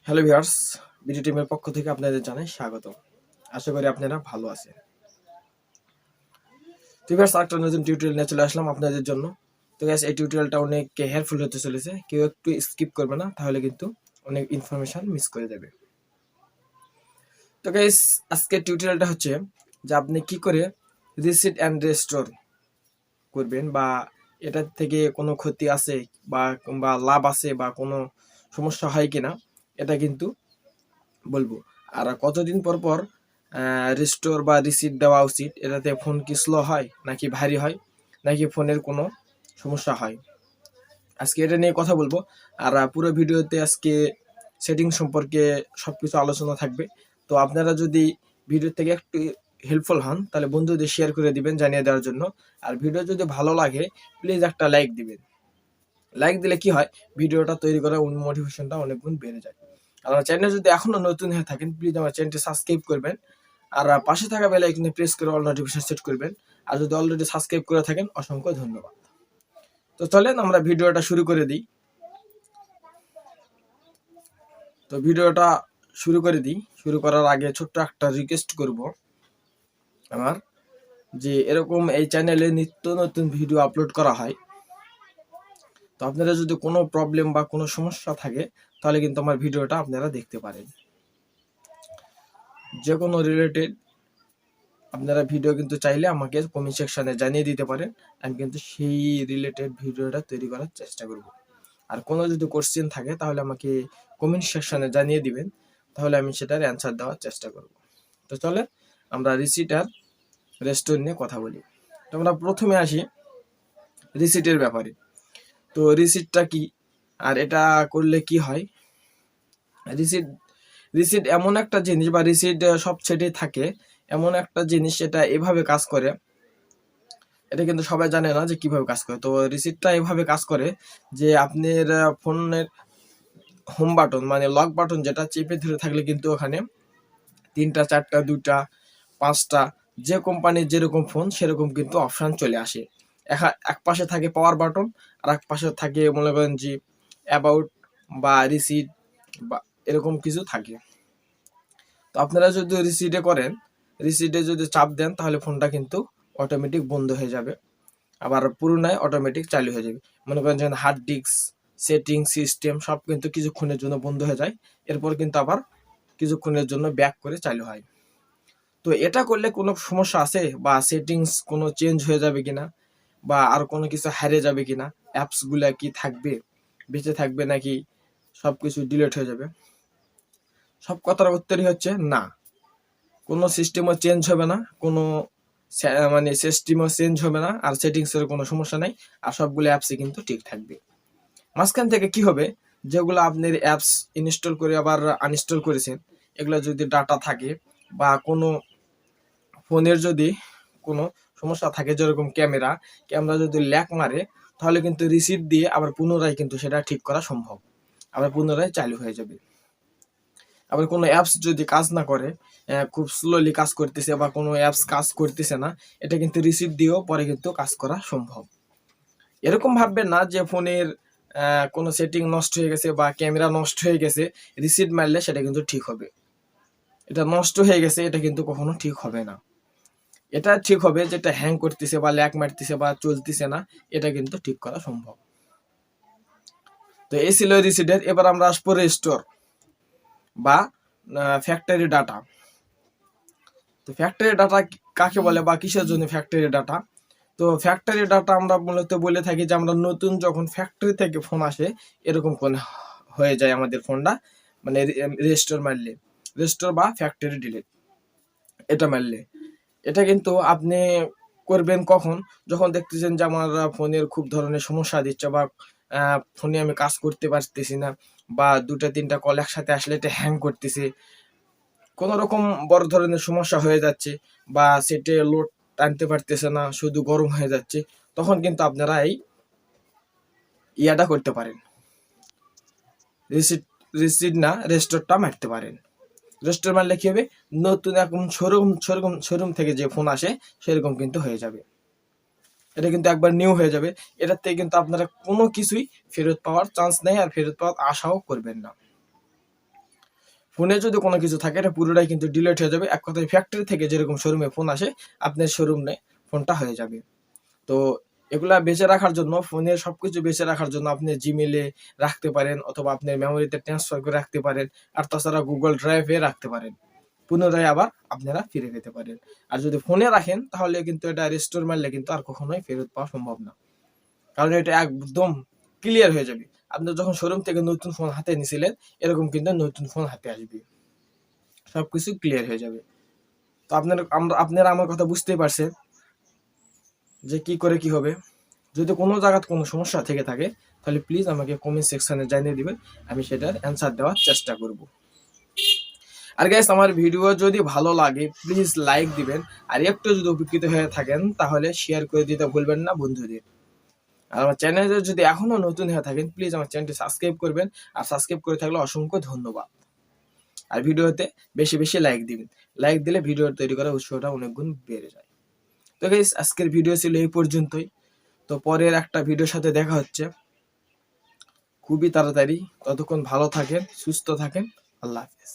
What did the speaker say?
Hello viewers, BD টিমের পক্ষ থেকে আপনাদের জানাই স্বাগত। আশা করি আপনারা ভালো আছেন। তো ভিউয়ার্স, একটা নতুন টিউটোরিয়াল নিয়ে চলে আসলাম আপনাদের জন্য। তো গাইস, এই টিউটোরিয়ালটা অনেক হেল্পফুল হতে চলেছে। কেউ একটু স্কিপ করবে না, তাহলে কিন্তু অনেক ইনফরমেশন মিস করে দেবে। তো গাইস, আজকের টিউটোরিয়ালটা হচ্ছে যে আপনি কি করে রিসিট অ্যান্ড রেস্টোর করবেন, বা এটার থেকে কোনো ক্ষতি আছে বা লাভ আছে বা কোনো সমস্যা হয় কিনা এটা কিন্তু বলবো। আর কতদিন পর পর রিস্টোর বা রিসিট দেওয়া উচিত, এটাতে ফোন কি স্লো হয় নাকি ভারী হয় নাকি ফোনের কোনো সমস্যা হয়, আজকে এটা নিয়ে কথা বলবো। আর পুরো ভিডিওতে আজকে সেটিং সম্পর্কে সবকিছু আলোচনা থাকবে। তো আপনারা যদি ভিডিও থেকে একটু হেল্পফুল হন, তাহলে বন্ধুদের শেয়ার করে দিবেন জানিয়ে দেওয়ার জন্য। আর ভিডিও যদি ভালো লাগে, প্লিজ একটা লাইক দিবেন। লাইক দিলে কি হয়, ভিডিওটা তৈরি করার মোটিভেশনটা অনেক গুণ বেড়ে যায়। আর আমার চ্যানেল যদি এখনো নতুন হয়ে থাকেন, প্লিজ আমার চ্যানেলটি সাবস্ক্রাইব করবেন। আর পাশে থাকা বেল আইকনে প্রেস করে অল নোটিফিকেশন সেট করবেন। আর যদি অলরেডি সাবস্ক্রাইব করে থাকেন, অসংখ্য ধন্যবাদ। তো চলেন আমরা ভিডিওটা শুরু করে দিই। শুরু করার আগে ছোট্ট একটা রিকোয়েস্ট করব আমার, যে এরকম এই চ্যানেলে নিত্য নতুন ভিডিও আপলোড করা হয়। তো আপনারা যদি কোনো প্রবলেম বা কোনো সমস্যা থাকে, তাহলে কিন্তু আমার ভিডিওটা আপনারা দেখতে পারেন। যে কোনো রিলেটেড আপনারা ভিডিও কিন্তু চাইলে আমাকে কমেন্ট সেকশনে জানিয়ে দিতে পারেন। আমি কিন্তু সেই রিলেটেড ভিডিওটা তৈরি করার চেষ্টা করব। আর কোনো যদি কোশ্চেন থাকে, তাহলে আমাকে কমেন্ট সেকশনে জানিয়ে দিবেন, তাহলে আমি সেটার অ্যান্সার দেওয়ার চেষ্টা করব। তো চলে আমরা রিসিট আর রেস্টোর নিয়ে কথা বলি। তো আমরা প্রথমে আসি রিসিটের ব্যাপারে। তো রিসিটটা কি, আর এটা করলে কি হয়। রিসিট রিসিট এমন একটা জিনিস, বা রিসিট সব সেটেই থাকে এমন একটা জিনিস, এটা এভাবে কাজ করে। এটা কিন্তু সবাই জানে না যে কিভাবে কাজ করে। তো রিসিটটা এভাবে কাজ করে যে আপনার ফোনের হোম বাটন মানে লক বাটন যেটা চেপে ধরে থাকলে কিন্তু ওখানে 3টা 4টা 2টা 5টা যে কোম্পানির যেরকম ফোন সেরকম কিন্তু অপশন চলে আসে। এক পাশে থাকে পাওয়ার বাটন, আর এক পাশে থাকে মনে করেন যে অ্যাবাউট বা রিসিট বা এরকম কিছু থাকে। তো আপনারা যদি রিসিটে যদি চাপ দেন, তাহলে ফোনটা কিন্তু অটোমেটিক বন্ধ হয়ে যাবে, আবার পুরোনায় অটোমেটিক চালু হয়ে যাবে। মনে করেন যেন হার্ড ডিস্ক, সেটিং, সিস্টেম সব কিন্তু কিছুক্ষণের জন্য বন্ধ হয়ে যায়, এরপর কিন্তু আবার কিছুক্ষণের জন্য ব্যাক করে চালু হয়। তো এটা করলে কোনো সমস্যা আছে, বা সেটিংস কোনো চেঞ্জ হয়ে যাবে কিনা, বা আর কোনো কিছু হারিয়ে যাবে কিনা, অ্যাপসগুলা কি থাকবে, বেঁচে থাকবে নাকি সব কিছু ডিলিট হয়ে যাবে? সব কথার উত্তরই হচ্ছে না, কোনো সিস্টেমও চেঞ্জ হবে না, কোনো মানে সিস্টেমও চেঞ্জ হবে না, আর সেটিংসের কোনো সমস্যা নাই, আর সবগুলো অ্যাপসই কিন্তু ঠিক থাকবে। মাঝখান থেকে কি হবে, যেগুলো আপনার অ্যাপস ইনস্টল করে আবার আনইনস্টল করেছেন, এগুলো যদি ডাটা থাকে বা কোনো ফোনের যদি কোনো সমস্যা থাকে, যেরকম ক্যামেরা যদি ল্যাক মারে, তাহলে কিন্তু রিসিট দিয়ে আবার পুনরায় কিন্তু সেটা ঠিক করা সম্ভব, আবার পুনরায় চালু হয়ে যাবে। আবার কোনো অ্যাপস যদি কাজ না করে, খুব স্লোলি কাজ করতেছে, বা কোনো অ্যাপস কাজ করতেছে না, এটা কিন্তু রিসিট দিয়েও পরে কিন্তু কাজ করা সম্ভব। এরকম ভাববেন না যে ফোনের কোনো সেটিং নষ্ট হয়ে গেছে বা ক্যামেরা নষ্ট হয়ে গেছে, রিসিট মারলে সেটা কিন্তু ঠিক হবে। এটা নষ্ট হয়ে গেছে, এটা কিন্তু কখনো ঠিক হবে না। এটা ঠিক হবে যেটা হ্যাং করতেছে বা ল্যাক মারতেছে বা চলতেছে না, এটা কিন্তু ঠিক করা সম্ভব। তো এই ছিল রিসিটের। এবার আমরা আসবো রেস্টোর বা ফ্যাক্টরি ডাটা। তো ফ্যাক্টরি ডাটা কাকে বলে বা কিসের জন্য ফ্যাক্টরি ডাটা? তো ফ্যাক্টরি ডাটা আমরা মূলত বলে থাকি যে আমরা নতুন যখন ফ্যাক্টরি থেকে ফোন আসে, এরকম কোন হয়ে যায় আমাদের ফোনটা, মানে রেস্টোর বা ফ্যাক্টরি ডিলিট এটা মারলে। এটা কিন্তু আপনি করবেন কখন, যখন দেখতেছেন যে আমার ফোনের খুব ধরনের সমস্যা দিচ্ছে, বা ফোনে আমি কাজ করতে পারতেছি না, বা 2টা 3টা কল একসাথে আসলে এটা হ্যাং করতেছে, কোনো রকম বড় ধরনের সমস্যা হয়ে যাচ্ছে, বা সেটে লোড টানতে পারতেছে না, শুধু গরম হয়ে যাচ্ছে, তখন কিন্তু আপনারা এই ইয়াটা করতে পারেন, রিসিট রিসিট না রেস্টোরটা মারতে পারেন। রেস্টোর মারলে কি হবে, নতুন এখন শোরুম থেকে যে ফোন আসে সেরকম কিন্তু হয়ে যাবে। এটা কিন্তু একবার নিউ হয়ে যাবে। এটার থেকে কিন্তু আপনারা কোনো কিছুই ফেরত পাওয়ার চান্স নেই, আর ফেরত পাওয়ার আশাও করবেন না। ফোনে যদি কোনো কিছু থাকে এটা পুরোটাই কিন্তু ডিলিট হয়ে যাবে। এক কথায় ফ্যাক্টরি থেকে যেরকম শোরুমে ফোন আসে আপনার শোরুমে ফোনটা হয়ে যাবে। তো এগুলা বেঁচে রাখার জন্য, ফোনের সবকিছু বেঁচে রাখার জন্য আপনি জিমেলে রাখতে পারেন অথবা আপনার মেমোরিতে ট্রান্সফার করে রাখতে পারেন, আর তাছাড়া গুগল ড্রাইভে রাখতে পারেন, পুনরায় আবার আপনারা ফিরে পেতে পারেন। আর যদি ফোনে রাখেন তাহলে কিন্তু এটা রেস্টোর মারলে কিন্তু আর কখনোই ফেরত পাওয়া সম্ভব না, কারণ এটা একদম ক্লিয়ার হয়ে যাবে। আপনি যখন শোরুম থেকে নতুন ফোন হাতে নিয়েছিলেন এরকম কিন্তু নতুন ফোন হাতে আসবে, সবকিছু ক্লিয়ার হয়ে যাবে। তো আপনারা আমার কথা বুঝতেই পারছেন যে কি করে কি হবে। যদি কোনো জায়গায় কোনো সমস্যা থেকে থাকে তাহলে প্লিজ আমাকে কমেন্ট সেকশনে জানিয়ে দিবেন, আমি সেটার অ্যান্সার দেওয়ার চেষ্টা করব। আর গাইস, আমার ভিডিও যদি ভালো লাগে প্লিজ লাইক দিবেন, আর একটু যদি উপকৃত হয়ে থাকেন তাহলে শেয়ার করে দিতে ভুলবেন না বন্ধুদের। আর আমার চ্যানেলে যদি এখনো নতুন হয়ে থাকেন প্লিজ আমার চ্যানেলটি সাবস্ক্রাইব করবেন, আর সাবস্ক্রাইব করে থাকলে অসংখ্য ধন্যবাদ। আর ভিডিওতে বেশি বেশি লাইক দিবেন, লাইক দিলে ভিডিও তৈরি করার উৎসাহটা অনেক গুণ বেড়ে যায়। তো গাইস, আজকের ভিডিও ছিল এই পর্যন্তই। তো পরের একটা ভিডিওর সাথে দেখা হচ্ছে খুবই তাড়াতাড়ি। ততক্ষণ ভালো থাকেন, সুস্থ থাকেন, আল্লাহ হাফেজ।